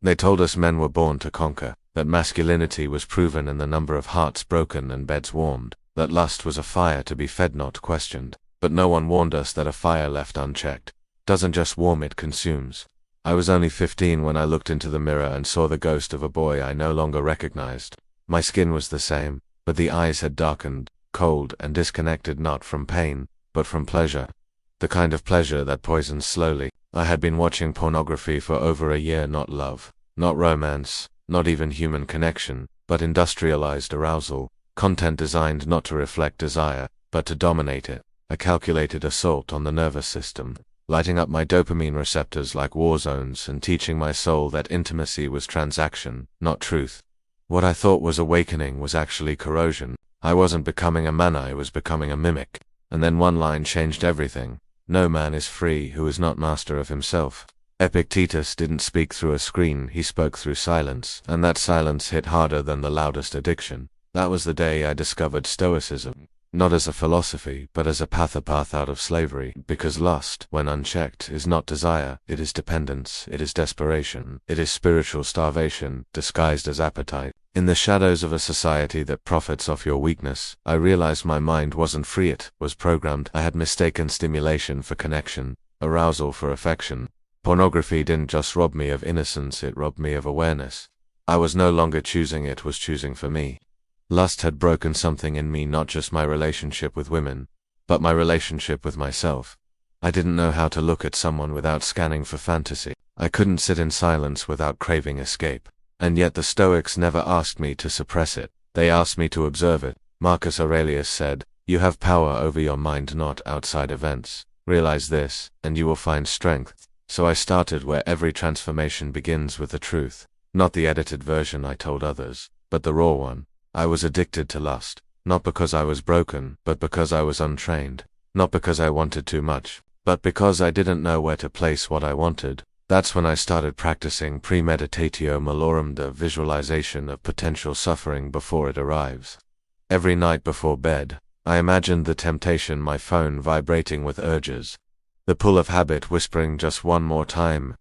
They told us men were born to conquer, that masculinity was proven in the number of hearts broken and beds warmed, that lust was a fire to be fed not questioned. But no one warned us that a fire left unchecked doesn't just warm, it consumes. I was only 15 when I looked into the mirror and saw the ghost of a boy I no longer recognized. My skin was the same, but the eyes had darkened, cold and disconnected, not from pain, but from pleasure. The kind of pleasure that poisons slowly. I had been watching pornography for over a year, not love, not romance, not even human connection, but industrialized arousal, content designed not to reflect desire, but to dominate it, a calculated assault on the nervous system, lighting up my dopamine receptors like war zones and teaching my soul that intimacy was transaction, not truth. What I thought was awakening was actually corrosion. I wasn't becoming a man, I was becoming a mimic. And then one line changed everything. No man is free who is not master of himself. Epictetus didn't speak through a screen, he spoke through silence, and that silence hit harder than the loudest addiction. That was the day I discovered Stoicism. Not as a philosophy, but as a path out of slavery, because lust, when unchecked, is not desire, it is dependence, it is desperation, it is spiritual starvation, disguised as appetite. In the shadows of a society that profits off your weakness, I realized my mind wasn't free, it was programmed. I had mistaken stimulation for connection, arousal for affection. Pornography didn't just rob me of innocence, it robbed me of awareness. I was no longer choosing, it was choosing for me. Lust had broken something in me, not just my relationship with women, but my relationship with myself. I didn't know how to look at someone without scanning for fantasy. I couldn't sit in silence without craving escape. And yet the Stoics never asked me to suppress it. They asked me to observe it. Marcus Aurelius said, "You have power over your mind, not outside events. Realize this, and you will find strength." So I started where every transformation begins, with the truth. Not the edited version I told others, but the raw one. I was addicted to lust, not because I was broken, but because I was untrained. Not because I wanted too much, but because I didn't know where to place what I wanted. That's when I started practicing premeditatio malorum, the visualization of potential suffering before it arrives. Every night before bed, I imagined the temptation, my phone vibrating with urges, the pull of habit whispering just one more time.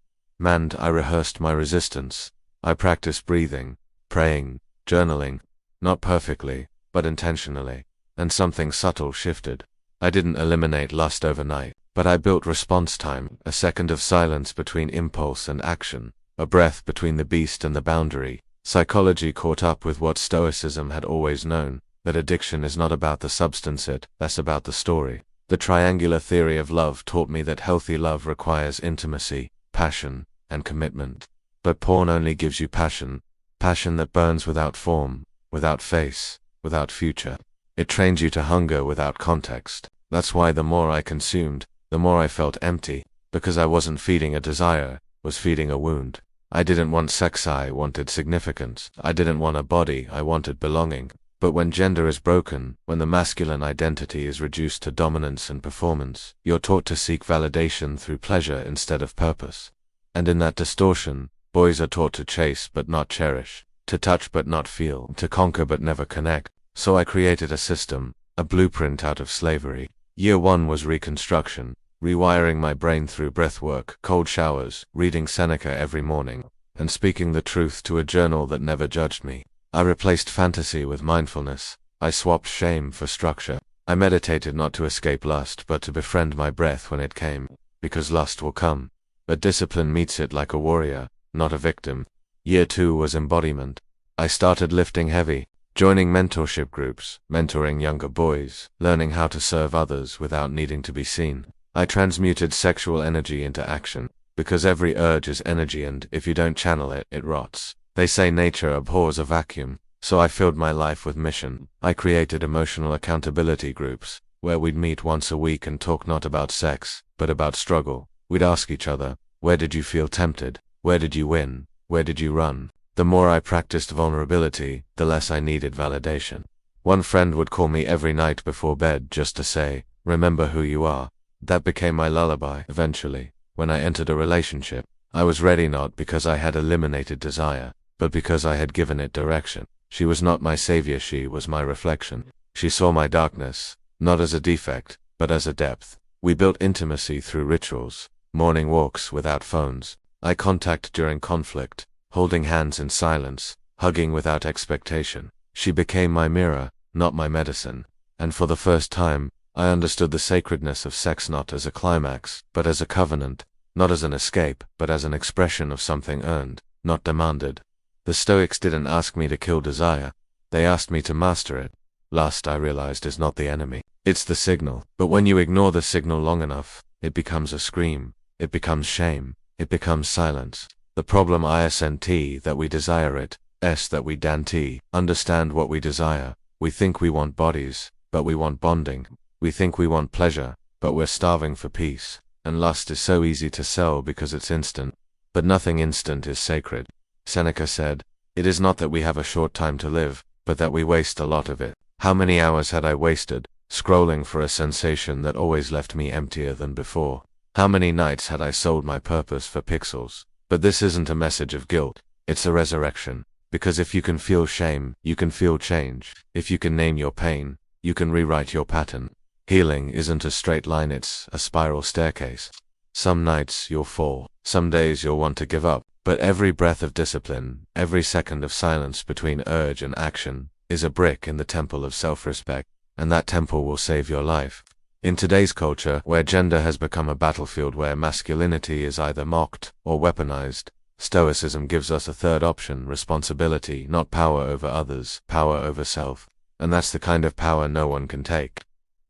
And I rehearsed my resistance. I practiced breathing, praying, journaling. Not perfectly, but intentionally, and something subtle shifted. I didn't eliminate lust overnight, but I built response time, a second of silence between impulse and action, a breath between the beast and the boundary. Psychology caught up with what Stoicism had always known, that addiction is not about the substance, that's about the story. The triangular theory of love taught me that healthy love requires intimacy, passion, and commitment. But porn only gives you passion, passion that burns without form, without face, without future. It trains you to hunger without context. That's why the more I consumed, the more I felt empty, because I wasn't feeding a desire, was feeding a wound. I didn't want sex, I wanted significance. I didn't want a body, I wanted belonging. But when gender is broken, when the masculine identity is reduced to dominance and performance, you're taught to seek validation through pleasure instead of purpose. And in that distortion, boys are taught to chase but not cherish, to touch but not feel, to conquer but never connect. So I created a system, a blueprint out of slavery. Year 1 was reconstruction, rewiring my brain through breathwork, cold showers, reading Seneca every morning, and speaking the truth to a journal that never judged me. I replaced fantasy with mindfulness. I swapped shame for structure. I meditated not to escape lust, but to befriend my breath when it came, because lust will come. But discipline meets it like a warrior, not a victim. Year 2 was embodiment. I started lifting heavy, joining mentorship groups, mentoring younger boys, learning how to serve others without needing to be seen. I transmuted sexual energy into action, because every urge is energy, and if you don't channel it, it rots. They say nature abhors a vacuum, so I filled my life with mission. I created emotional accountability groups, where we'd meet once a week and talk not about sex, but about struggle. We'd ask each other, where did you feel tempted? Where did you win? Where did you run? The more I practiced vulnerability, the less I needed validation. One friend would call me every night before bed just to say, remember who you are. That became my lullaby. Eventually, when I entered a relationship, I was ready, not because I had eliminated desire, but because I had given it direction. She was not my savior, she was my reflection. She saw my darkness, not as a defect, but as a depth. We built intimacy through rituals, morning walks without phones, eye contact during conflict, holding hands in silence, hugging without expectation. She became my mirror, not my medicine, and for the first time, I understood the sacredness of sex not as a climax, but as a covenant, not as an escape, but as an expression of something earned, not demanded. The Stoics didn't ask me to kill desire, they asked me to master it. Lust, I realized, is not the enemy. It's the signal. But when you ignore the signal long enough, it becomes a scream, it becomes shame, it becomes silence. The problem isn't that we desire it, that we don't understand what we desire. We think we want bodies, but we want bonding. We think we want pleasure, but we're starving for peace. And lust is so easy to sell because it's instant. But nothing instant is sacred. Seneca said, "It is not that we have a short time to live, but that we waste a lot of it." How many hours had I wasted, scrolling for a sensation that always left me emptier than before? How many nights had I sold my purpose for pixels? But this isn't a message of guilt, it's a resurrection. Because if you can feel shame, you can feel change. If you can name your pain, you can rewrite your pattern. Healing isn't a straight line, it's a spiral staircase. Some nights you'll fall, some days you'll want to give up, but every breath of discipline, every second of silence between urge and action, is a brick in the temple of self-respect, and that temple will save your life. In today's culture, where gender has become a battlefield where masculinity is either mocked or weaponized, Stoicism gives us a third option: responsibility, not power over others, power over self. And that's the kind of power no one can take.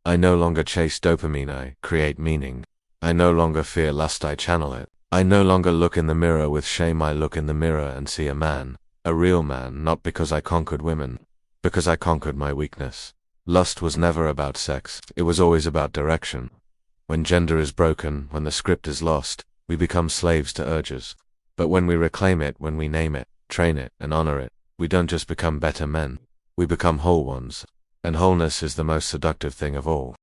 I no longer chase dopamine, I create meaning. I no longer fear lust, I channel it. I no longer look in the mirror with shame, I look in the mirror and see a man. A real man, not because I conquered women, because I conquered my weakness. Lust was never about sex, it was always about direction. When gender is broken, when the script is lost, we become slaves to urges. But when we reclaim it, when we name it, train it, and honor it, we don't just become better men, we become whole ones. And wholeness is the most seductive thing of all.